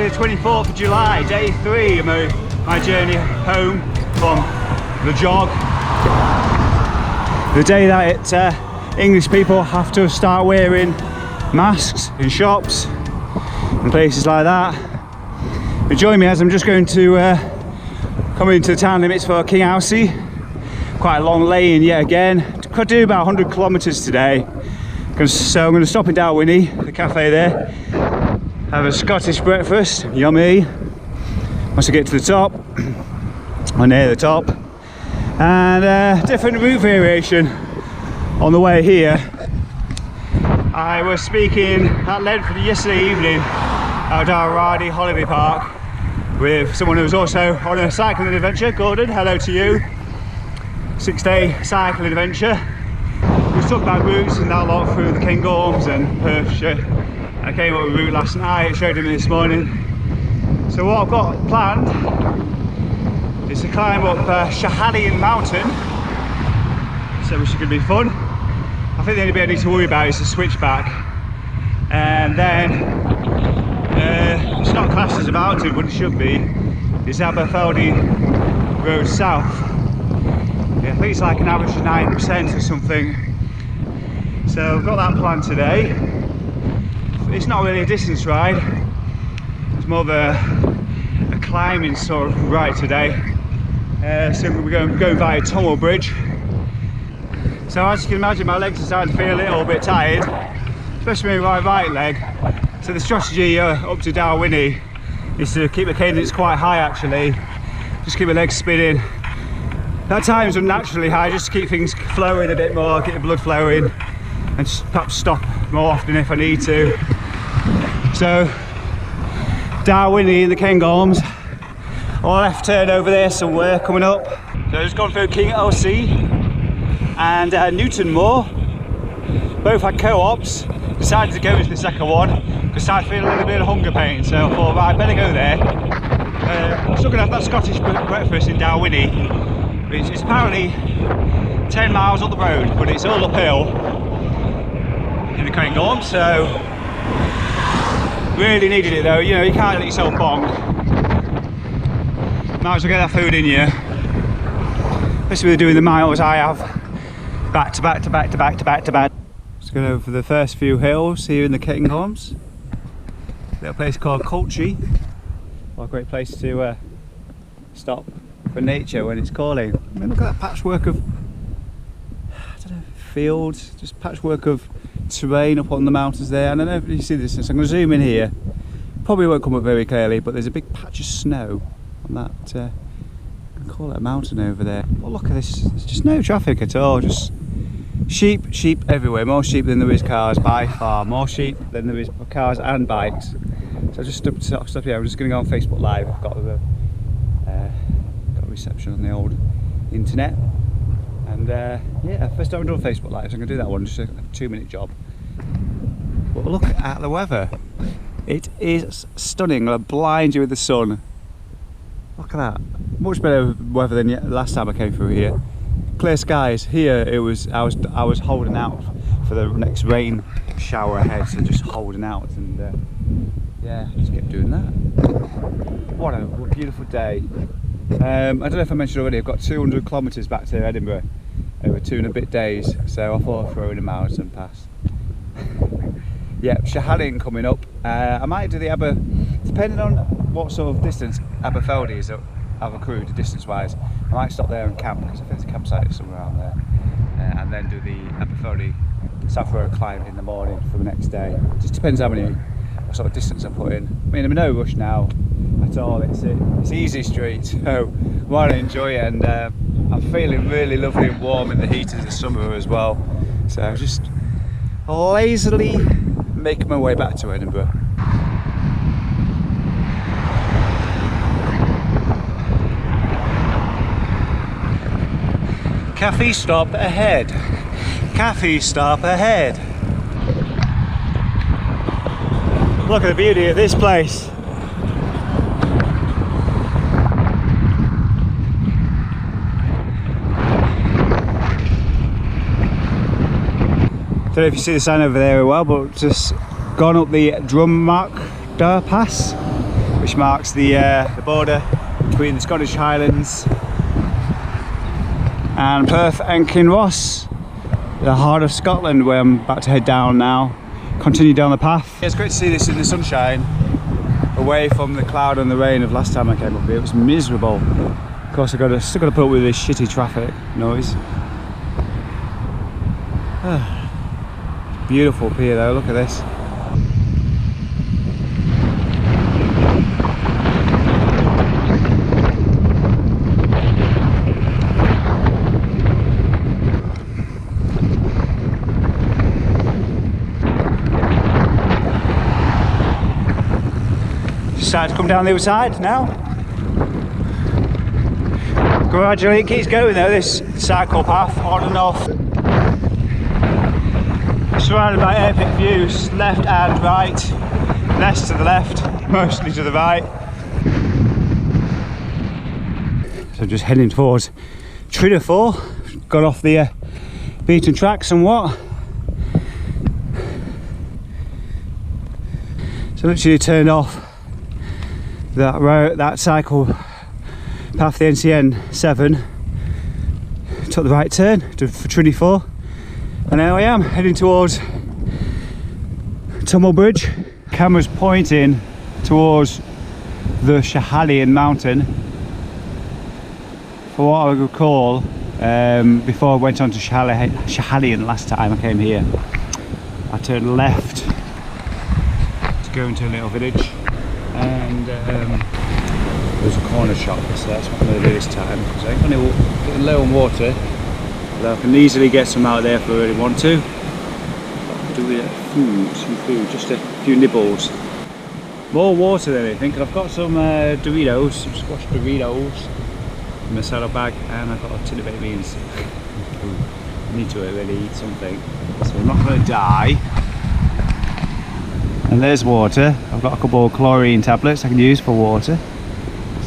Friday the 24th of July, day 3 of my journey home from LEJOG. The day that English people have to start wearing masks in shops and places like that. But join me as I'm just going to come into the town limits for King Housey. Quite a long lane yet again. Could do about 100 kilometres today. So I'm going to stop in Dalwhinnie, the cafe there, have a Scottish breakfast, yummy. Once I get to the top, or near the top, and different route variation on the way here. I was speaking at length yesterday evening at Dalwhinnie Holiday Park with someone who was also on a cycling adventure. Gordon, hello to you. 6-day cycling adventure. We talked about routes and that lot through the Cairngorms and Perthshire. I came up with a route last night, showed him this morning. So what I've got planned is to climb up Schiehallion Mountain, so which is going to be fun. I think the only bit I need to worry about is the switchback, and then it's not classed as a mountain, but it should be. It's Aberfeldy Road South. Yeah, I think it's like an average of 9% or something. So I've got that planned today. It's not really a distance ride, it's more of a climbing sort of ride today. So we're going via Tunnel Bridge. So as you can imagine, my legs are starting to feel a little bit tired, especially my right leg. So the strategy up to Dalwhinnie is to keep the cadence quite high actually, just keep my legs spinning. At times unnaturally high, just to keep things flowing a bit more, get the blood flowing, and just perhaps stop more often if I need to. So Dalwhinnie in the Cairngorms, or left turn over there somewhere coming up. So I've just gone through King Housey and Newtonmore. Both had co-ops. Decided to go into the second one because I started feeling a little bit of hunger pain, so I thought, right, better go there. I'm still going to have that Scottish breakfast in Dalwhinnie. It's apparently 10 miles up the road, but it's all uphill in the Cairngorms, so really needed it though. You know, you can't let yourself bonk. Might as well get that food in you, especially with doing the miles I have, back to back to back to back to back to back. Let's go over the first few hills here in the Cairngorms. Little place called Cultry. What a great place to stop for nature when it's calling. I mean, look at that patchwork of, I don't know, fields, just patchwork of terrain up on the mountains there. And I don't know if you see this, so I'm going to zoom in here. Probably won't come up very clearly, but there's a big patch of snow on that, I call it a mountain over there. But look at this, there's just no traffic at all, just sheep everywhere, more sheep than there is cars by far, more sheep than there is cars and bikes. So I just stopped here. I'm just going to go on Facebook Live. I've got reception on the old internet, and yeah, first time I've done Facebook Live, so I'm going to do that one, just a 2-minute job. But look at the weather, it is stunning. It'll blind you with the sun. Look at that, much better weather than last time I came through here. Clear skies. Here it was, I was holding out for the next rain shower ahead, so just holding out, and yeah, just kept doing that. What a beautiful day. I don't know if I mentioned already, I've got 200 kilometres back to Edinburgh over 2 and a bit days, so I thought I'd throw in a marathon pass. Yeah, Schiehallion coming up. I might do the depending on what sort of distance Aberfeldy is I've accrued distance wise, I might stop there and camp, because I think there's a campsite somewhere around there, and then do the Aberfeldy South Road climb in the morning for the next day. Just depends what sort of distance I put in. I mean, I'm in no rush now at all. It's easy street, so I want to enjoy it, and I'm feeling really lovely and warm in the heat of the summer as well. So I'm just lazily making my way back to Edinburgh. Cafe stop ahead. Cafe stop ahead. Look at the beauty of this place. Don't know if you see the sign over there very well, but just gone up the Drummark Pass, which marks the border between the Scottish Highlands and Perth and Kinross, the heart of Scotland, where I'm about to head down now. Continue down the path. It's great to see this in the sunshine, away from the cloud and the rain of last time I came up here. It was miserable. Of course, still got to put up with this shitty traffic noise. Beautiful up here though, look at this. Decided to come down the other side now. Gradually it keeps going though, this cycle path, on and off. Surrounded by epic views, left and right. Less to the left, mostly to the right. So just heading towards Trinidad. Got off the beaten track somewhat. So literally turned off that road, that cycle path, the NCN 7, took the right turn for Trinity 4, and now I am heading towards Tummel Bridge. Camera's pointing towards the Schiehallion mountain. For what I would recall, before I went on to Schiehallion last time I came here, I turned left to go into a little village, and there's a corner shop, so that's what I'm going to do this time, because I'm getting low on water, but I can easily get some out there if I really want to. Do some food, just a few nibbles. More water than anything, because I've got some Doritos, some squash Doritos in my saddle bag, and I've got a tin of baked beans. I need to really eat something, so I'm not going to die. And there's water. I've got a couple of chlorine tablets I can use for water.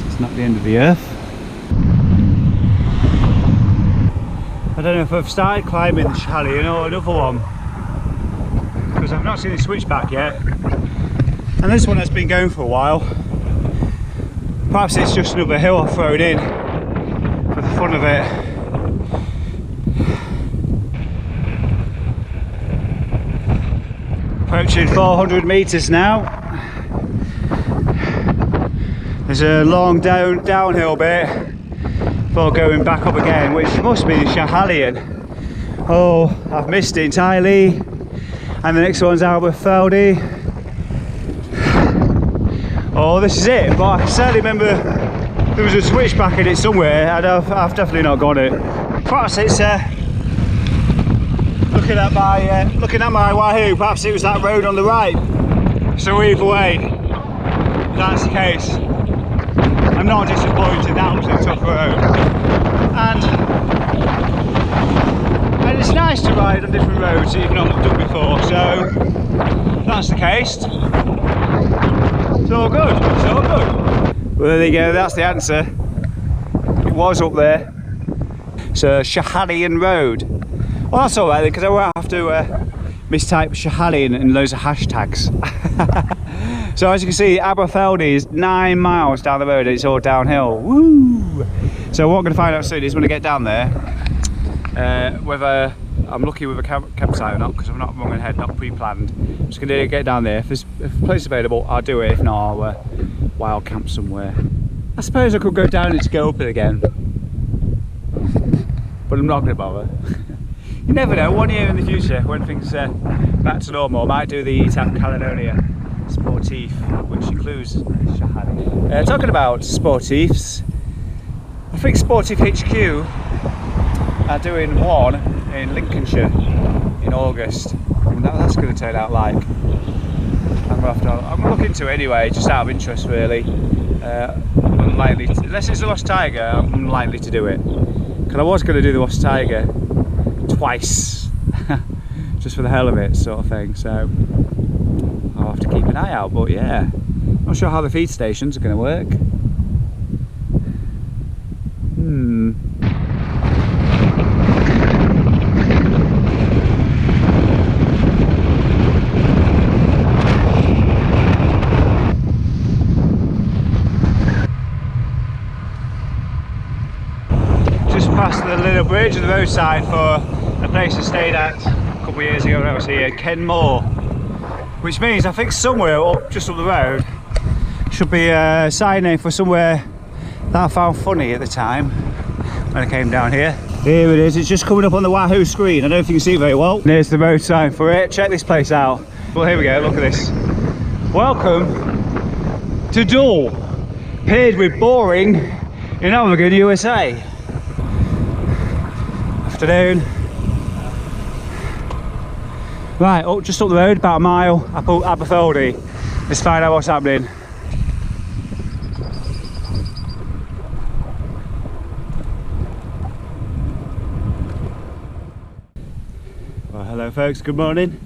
It's not the end of the earth. I don't know if I've started climbing the Schiehallion or another one, because I've not seen the switchback yet. And this one has been going for a while. Perhaps it's just another hill I've thrown in for the fun of it. Approaching 400 metres now. There's a long downhill bit before going back up again, which must be the Schiehallion. Oh, I've missed it entirely. And the next one's Aberfeldy. Oh, this is it, but I certainly remember there was a switchback in it somewhere, and I've definitely not got it. Perhaps it's looking at my Wahoo, perhaps it was that road on the right. So either way, if that's the case, I'm not disappointed. That was a tough road, and it's nice to ride on different roads that you've not done before. So if that's the case, it's all good. It's all good. Well, there you go. That's the answer. It was up there. It's a Schiehallion Road. Well, that's alright then, because I won't have to mistype Schiehallion in loads of hashtags. So as you can see, Aberfeldy is 9 miles down the road and it's all downhill. Woo! So what I'm going to find out soon is when I get down there, whether I'm lucky with a campsite or not, because I'm not running ahead, not pre-planned. I'm just going to get down there. If a place is available, I'll do it. If not, I'll wild camp somewhere. I suppose I could go down and just go up it again, but I'm not going to bother. You never know, 1 year in the future, when things back to normal, I might do the ETAP Caledonia Sportif, which includes Schiehallion. Talking about Sportifs, I think Sportif HQ are doing one in Lincolnshire in August. And that's going to turn out like. I'm going to look into it anyway, just out of interest really. Unlikely to, unless it's the Lost Tiger, I'm unlikely to do it. Because I was going to do the Lost Tiger twice, just for the hell of it, sort of thing. So I'll have to keep an eye out. But yeah, not sure how the feed stations are going to work. bridge and the roadside for a place I stayed at a couple of years ago when I was here, Kenmore, which means I think somewhere up, just up the road, should be a sign name for somewhere that I found funny at the time when I came down here. Here it is, it's just coming up on the Wahoo screen. I don't know if you can see it very well. There's the road sign for it. Check this place out. Well, here we go, look at this. Welcome to Dull, paved with boring in Edinburgh, USA. Afternoon. Right, just up the road, about a mile, Aberfeldy. Let's find out what's happening. Well, hello folks, good morning.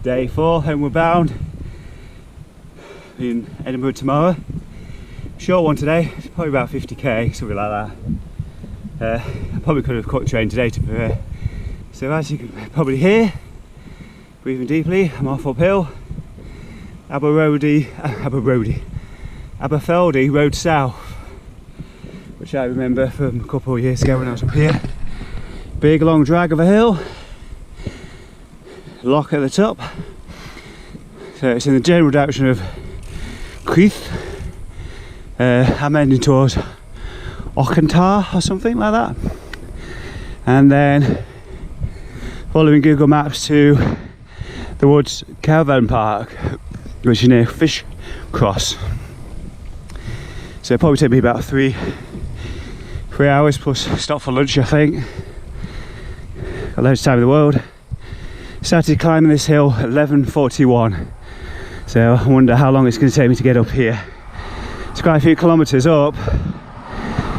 Day 4, Homeward Bound. In Edinburgh tomorrow. Short one today, it's probably about 50k, something like that. I probably could have caught the train today to prepare. So as you can probably hear, breathing deeply, I'm off uphill. Aberfeldy Road South, which I remember from a couple of years ago when I was up here. Big long drag of a hill, lock at the top. So it's in the general direction of Creeth. I'm heading towards Auchentar or something like that, and then following Google Maps to the Woods Caravan Park, which is near Fish Cross. So it'll probably take me about three hours plus stop for lunch, I think. Got loads of time in the world. Started climbing this hill at 11:41, so I wonder how long it's going to take me to get up here. It's quite a few kilometres up.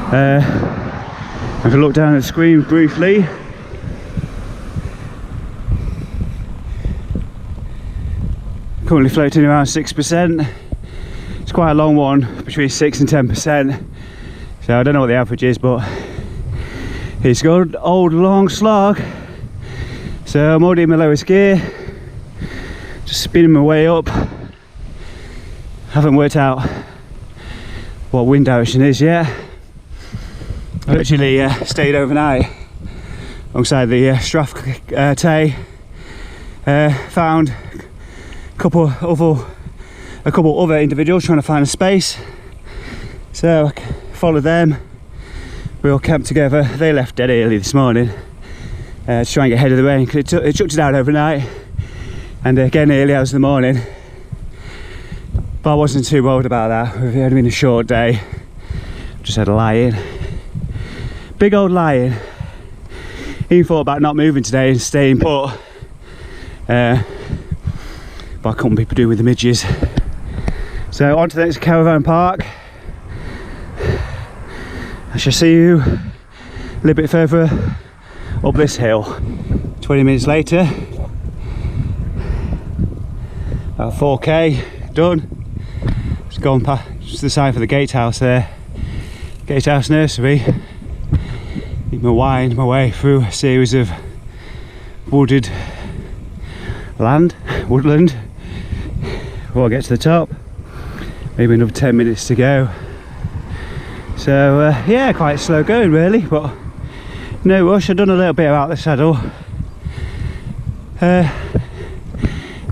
I can look down at the screen briefly. Currently floating around 6%. It's quite a long one, between 6 and 10%. So I don't know what the average is, but it's a good old long slog. So I'm already in my lowest gear, just spinning my way up. Haven't worked out what wind direction is yet. I actually stayed overnight alongside the Strath Tay. Found a couple other individuals trying to find a space, so I followed them. We all camped together. They left dead early this morning to try and get ahead of the rain, because it chucked it down overnight and again early hours in the morning. But I wasn't too worried about that. It had been a short day. Just had a lie-in. Big old lie-in. Even thought about not moving today and staying put. But I couldn't be doing with the midges. So on to the next caravan park. I shall see you a little bit further up this hill. 20 minutes later. About 4k done. Just gone past just the sign for the gatehouse there. Gatehouse Nursery. I'm gonna wind my way through a series of woodland before I get to the top. Maybe another 10 minutes to go. So yeah, quite slow going really, but no rush. I've done a little bit about the saddle.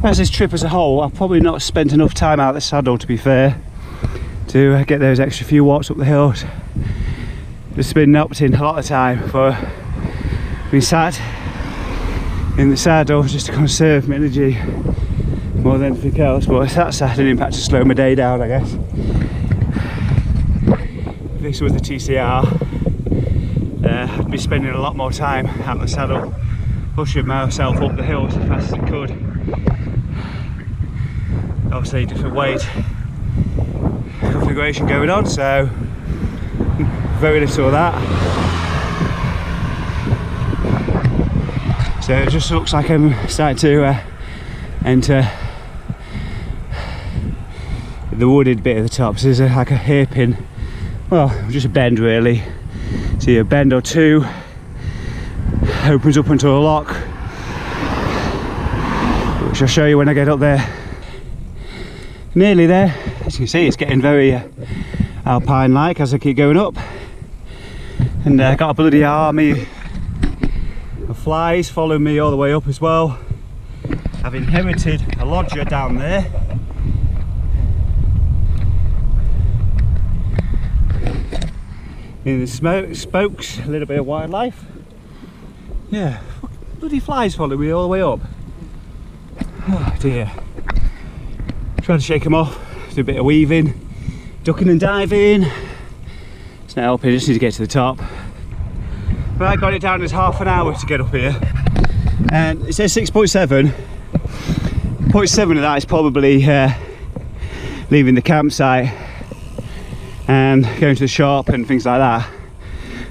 As this trip as a whole, I've probably not spent enough time out the saddle, to be fair, to get those extra few watts up the hills. Just been knocked in a lot of time for being sat in the saddle just to conserve my energy more than anything else. But that sat an impact to slow my day down, I guess. If this was the TCR, I'd be spending a lot more time out the saddle, pushing myself up the hills as fast as I could. Obviously different weight configuration going on, so very little of that. So it just looks like I'm starting to enter the wooded bit at the top. So there's like a hairpin, well, just a bend really. See a bend or two, opens up into a lock, which I'll show you when I get up there. Nearly there. As you can see, it's getting very alpine like as I keep going up. And I got a bloody army of flies following me all the way up as well. I've inherited a lodger down there. In the spokes, a little bit of wildlife. Yeah, bloody flies follow me all the way up. Oh dear. Trying to shake them off, do a bit of weaving, ducking and diving. It's not helping, I just need to get to the top. But I got it down as half an hour to get up here. And it says 6.7. 0.7 of that is probably leaving the campsite and going to the shop and things like that.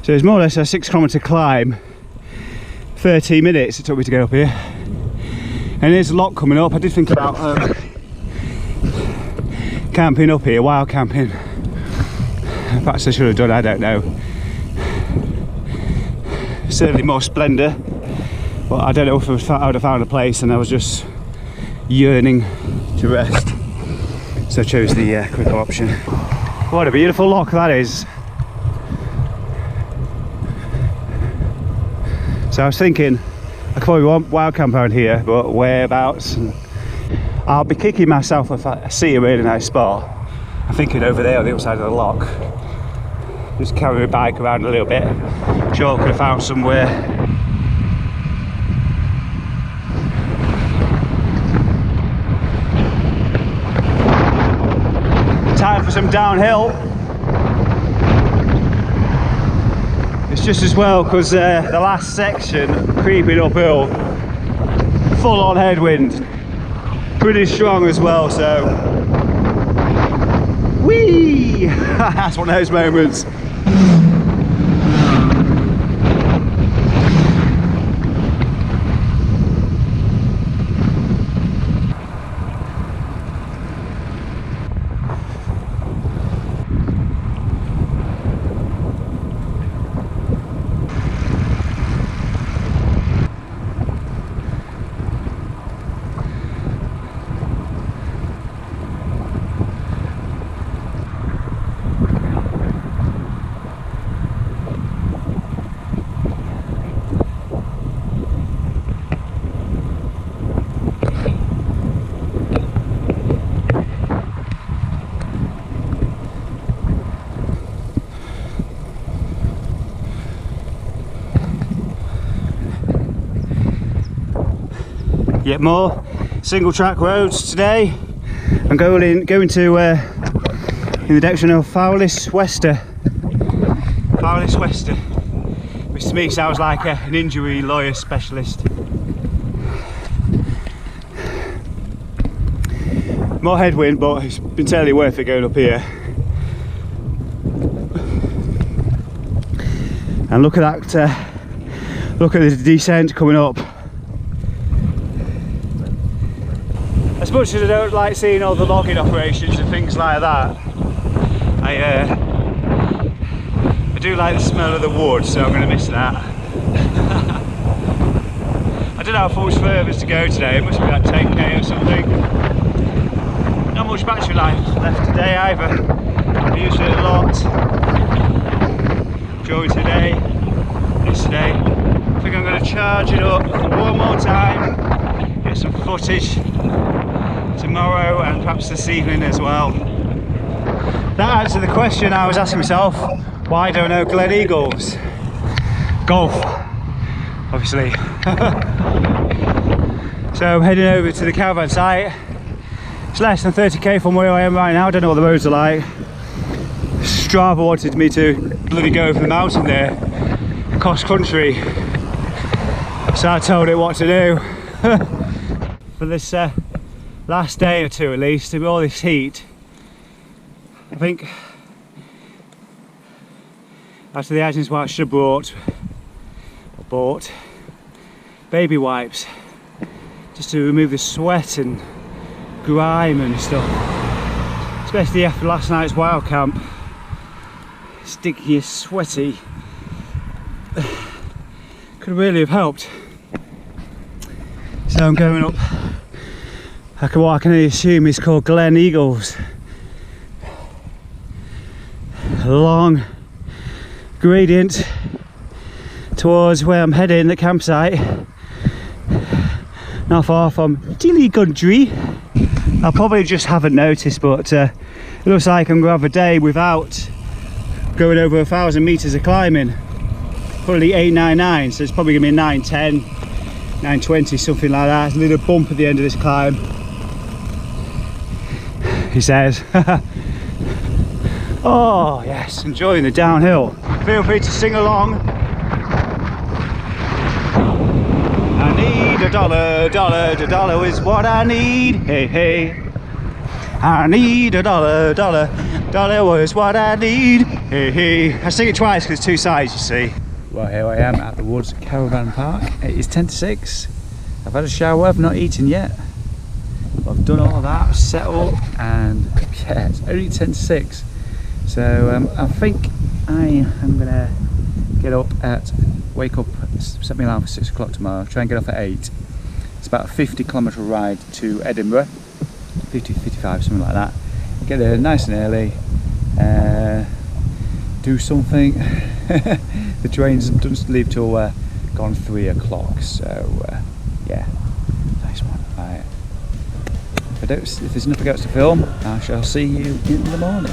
So it's more or less a 6 kilometre climb. 13 minutes it took me to get up here. And there's a lot coming up. I did think about camping up here, wild camping. Perhaps I should have done, I don't know. Certainly more splendour, but I don't know if I would have found a place, and I was just yearning to rest. So I chose the quicker option. What a beautiful loch that is. So I was thinking, I could probably want wild camp around here, but whereabouts? I'll be kicking myself if I see a really nice spot. I'm thinking over there on the other side of the loch. Just carry my bike around a little bit. Sure I could have found somewhere. Time for some downhill. It's just as well because the last section, creeping uphill, full on headwind. Pretty strong as well, so whee! That's one of those moments. Yet more single track roads today. I'm going to in the direction of Fowlis Wester. Fowlis Wester, which to me sounds like an injury lawyer specialist. More headwind, but it's been totally worth it going up here. And look at that! Look at the descent coming up. As much as I don't like seeing all the logging operations and things like that, I do like the smell of the wood, so I'm going to miss that. I don't know how much further to go today, it must be like 10k or something. Not much battery life left today either. I've used it a lot during today, yesterday. I think I'm going to charge it up one more time, get some footage tomorrow and perhaps this evening as well. That answered the question I was asking myself, why don't I know Gleneagles? Golf, obviously. So I'm heading over to the caravan site. It's less than 30k from where I am right now. I don't know what the roads are like. Strava wanted me to bloody go over the mountain there, cross country. So I told it what to do. For this last day or two at least, with all this heat, I think after the items what I should have bought baby wipes just to remove the sweat and grime and stuff, especially after last night's wild camp. Sticky, sweaty, could really have helped. So I'm going up what I can only assume is called Gleneagles. A long gradient towards where I'm heading, the campsite. Not far from Gleneagle. I probably just haven't noticed, but it looks like I'm gonna have a day without going over 1,000 meters of climbing. Probably 899, so it's probably gonna be 910, 920, something like that. There's a little bump at the end of this climb, he says. Oh yes, enjoying the downhill. Feel free to sing along. I need a dollar, dollar is what I need. Hey, hey. I need a dollar, dollar is what I need. Hey, hey. I sing it twice because it's two sides, you see. Well, here I am at the Woods Caravan Park. It is 10 to 6. I've had a shower, I've not eaten yet. I've done all of that, set up, and yeah, it's only 10 to 6. So I think I am gonna wake up, set my alarm for 6 o'clock tomorrow, try and get off at 8. It's about a 50-kilometre ride to Edinburgh, 50, 55, something like that. Get there nice and early, do something. The trains don't leave till gone 3 o'clock, so yeah, nice one. Right. If there's nothing else to film, I shall see you in the morning.